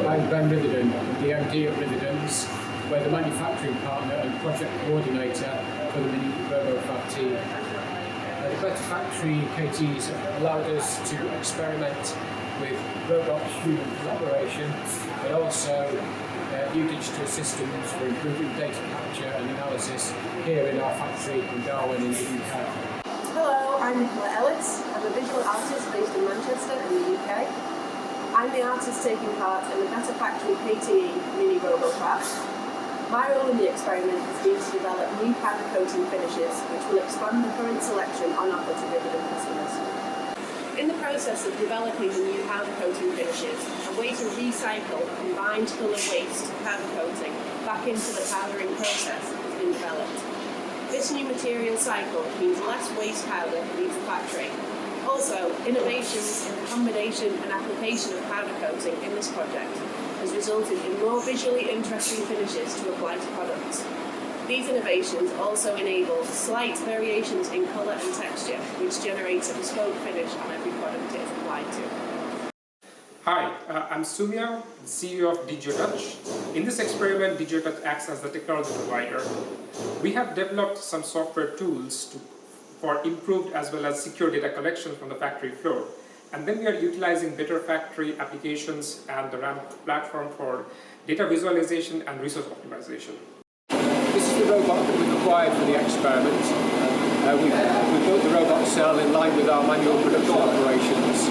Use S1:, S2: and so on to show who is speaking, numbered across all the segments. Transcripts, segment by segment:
S1: I'm Ritherdon, the MD at Ritherdon's. We're the manufacturing partner and project coordinator for the MiniRoboFab KTE. The BetterFactory KTEs allowed us to experiment with robot-human collaboration, but also new digital systems for improving data capture and analysis here in our factory in Darwin in the UK.
S2: Hello, I'm Nicola Ellis. I'm a visual artist based in Manchester in the UK. I'm the artist taking part in the BetterFactory KTE MiniRoboFab. My role in the experiment has been to develop new powder coating finishes which will expand the current selection on offer to Ritherdon customers. In the process of developing the new powder coating finishes, a way to recycle combined colour waste powder coating back into the powdering process has been developed. This new material cycle means less waste powder leaves the factory. Also, innovations in the combination and application of powder coating in this project has resulted in more visually interesting finishes to apply to products. These innovations also enable slight variations in colour and texture, which generates a bespoke finish on every product it is applied to.
S3: Hi, I'm Sumya, the CEO of Digiotouch. In this experiment, Digiotouch acts as the technology provider. We have developed some software tools for improved as well as secure data collection from the factory floor. And then we are utilizing BetterFactory applications and the RAM platform for data visualization and resource optimization.
S1: This is the robot that we've acquired for the experiment. We've built the robot cell in line with our manual production operations.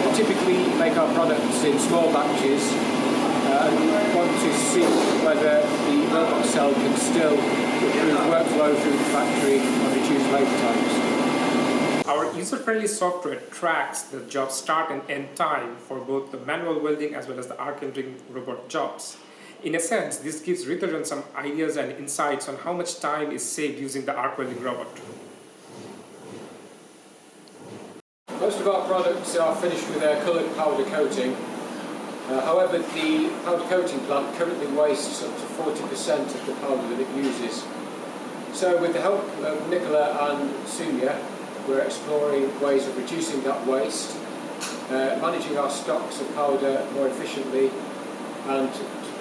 S1: We typically make our products in small batches and we want to see whether the robot cell can still improve workflow through the factory and reduce labour times.
S3: Our user-friendly software tracks the job start and end time for both the manual welding as well as the arc entering robot jobs. In a sense, this gives Ritherdon some ideas and insights on how much time is saved using the arc welding robot.
S1: Most of our products are finished with a coloured powder coating. However, the powder coating plant currently wastes up to 40% of the powder that it uses. So with the help of Nicola and Sumya, we're exploring ways of reducing that waste, managing our stocks of powder more efficiently, and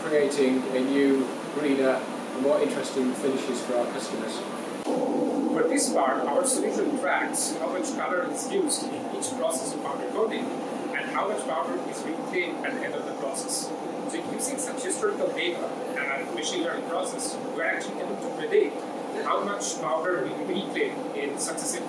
S1: creating a new, greener and more interesting finishes for our customers.
S3: For this part, our solution tracks how much color is used in each process of powder coating and how much powder is reclaimed at the end of the process. So using such historical data and machine learning process, we're actually able to predict how much powder we reclaim in successive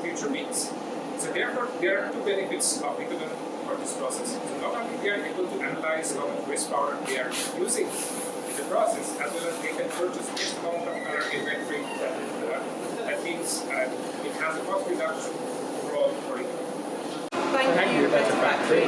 S3: future weeks. So therefore, there are two benefits of Ritherdon for this process. So not only they are able to analyze how much waste powder they are using in the process, as well as they can purchase this amount of color inventory that means it has a cost reduction overall for Ritherdon.
S2: Thank you, BetterFactory.